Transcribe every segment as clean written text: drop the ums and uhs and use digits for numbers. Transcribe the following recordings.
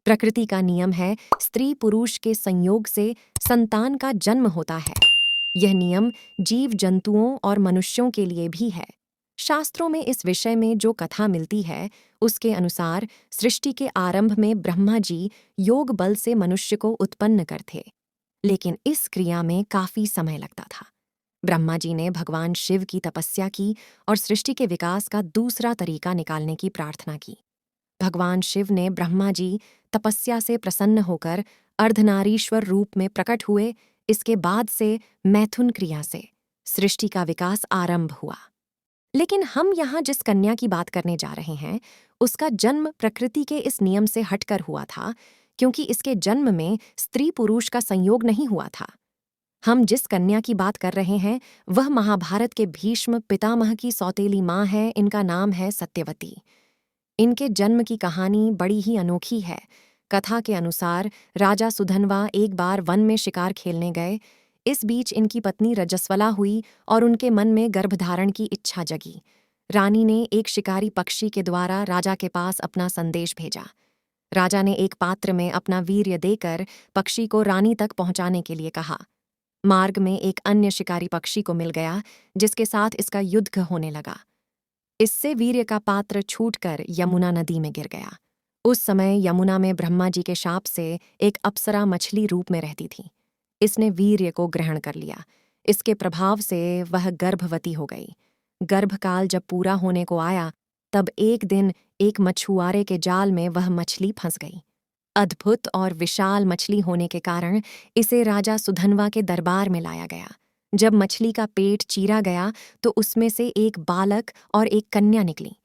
प्रकृति का नियम है, स्त्री पुरुष के संयोग से संतान का जन्म होता है। यह नियम जीव जंतुओं और मनुष्यों के लिए भी है। शास्त्रों में इस विषय में जो कथा मिलती है, उसके अनुसार सृष्टि के आरंभ में ब्रह्मा जी योग बल से मनुष्य को उत्पन्न करते, लेकिन इस क्रिया में काफी समय लगता था। ब्रह्मा जी ने भगवान शिव की तपस्या की और सृष्टि के विकास का दूसरा तरीका निकालने की प्रार्थना की। भगवान शिव ने ब्रह्मा जी तपस्या से प्रसन्न होकर अर्धनारीश्वर रूप में प्रकट हुए। इसके बाद से मैथुन क्रिया से सृष्टि का विकास आरंभ हुआ। लेकिन हम यहाँ जिस कन्या की बात करने जा रहे हैं, उसका जन्म प्रकृति के इस नियम से हटकर हुआ था, क्योंकि इसके जन्म में स्त्री पुरुष का संयोग नहीं हुआ था। हम जिस कन्या की बात कर रहे हैं, वह महाभारत के भीष्म पितामह की सौतेली माँ है। इनका नाम है सत्यवती। इनके जन्म की कहानी बड़ी ही अनोखी है। कथा के अनुसार राजा सुधनवा एक बार वन में शिकार खेलने गए। इस बीच इनकी पत्नी रजस्वला हुई और उनके मन में गर्भधारण की इच्छा जगी। रानी ने एक शिकारी पक्षी के द्वारा राजा के पास अपना संदेश भेजा। राजा ने एक पात्र में अपना वीर्य देकर पक्षी को रानी तक पहुंचाने के लिए कहा। मार्ग में एक अन्य शिकारी पक्षी को मिल गया, जिसके साथ इसका युद्ध होने लगा। इससे वीर्य का पात्र छूटकर यमुना नदी में गिर गया। उस समय यमुना में ब्रह्मा जी के शाप से एक अप्सरा मछली रूप में रहती थी। इसने वीर्य को ग्रहण कर लिया। इसके प्रभाव से वह गर्भवती हो गई। गर्भकाल जब पूरा होने को आया, तब एक दिन एक मछुआरे के जाल में वह मछली फंस गई। अद्भुत और विशाल मछली होने के कारण इसे राजा सुधनवा के दरबार में लाया गया। जब मछली का पेट चीरा गया, तो उसमें से एक बालक और एक कन्या निकली।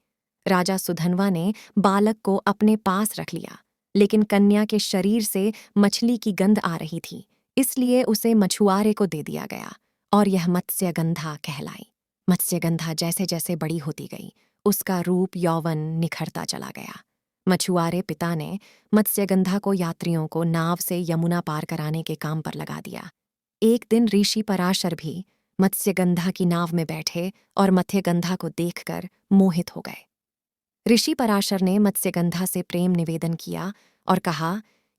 राजा सुधनवा ने बालक को अपने पास रख लिया, लेकिन कन्या के शरीर से मछली की गंध आ रही थी, इसलिए उसे मछुआरे को दे दिया गया और यह मत्स्यगंधा कहलाई। मत्स्यगंधा जैसे जैसे बड़ी होती गई, उसका रूप यौवन निखरता चला गया। मछुआरे पिता ने मत्स्यगंधा को यात्रियों को नाव से यमुना पार कराने के काम पर लगा दिया। एक दिन ऋषि पराशर भी मत्स्यगंधा की नाव में बैठे और मत्स्यगंधा को देखकर मोहित हो गए। ऋषि पराशर ने मत्स्यगंधा से प्रेम निवेदन किया और कहा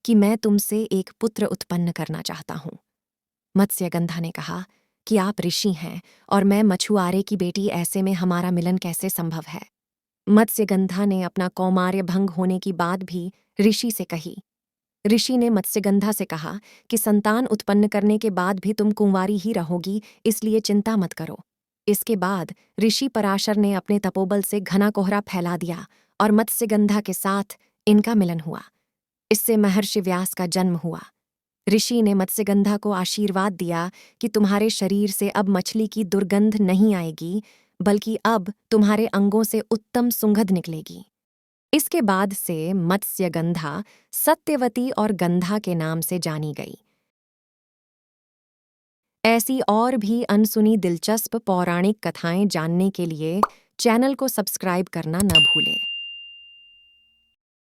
कि मैं तुमसे एक पुत्र उत्पन्न करना चाहता हूँ। मत्स्यगंधा ने कहा कि आप ऋषि हैं और मैं मछुआरे की बेटी, ऐसे में हमारा मिलन कैसे संभव है। मत्स्यगंधा ने अपना कौमार्य भंग होने की बात भी ऋषि से कही। ऋषि ने मत्स्यगंधा से कहा कि संतान उत्पन्न करने के बाद भी तुम कुंवारी ही रहोगी, इसलिए चिंता मत करो। इसके बाद ऋषि पराशर ने अपने तपोबल से घना कोहरा फैला दिया और मत्स्यगंधा के साथ इनका मिलन हुआ। इससे महर्षि व्यास का जन्म हुआ। ऋषि ने मत्स्यगंधा को आशीर्वाद दिया कि तुम्हारे शरीर से अब मछली की दुर्गंध नहीं आएगी, बल्कि अब तुम्हारे अंगों से उत्तम सुगंध निकलेगी। इसके बाद से मत्स्यगंधा सत्यवती और गंधा के नाम से जानी गई। ऐसी और भी अनसुनी दिलचस्प पौराणिक कथाएं जानने के लिए चैनल को सब्सक्राइब करना न भूलें।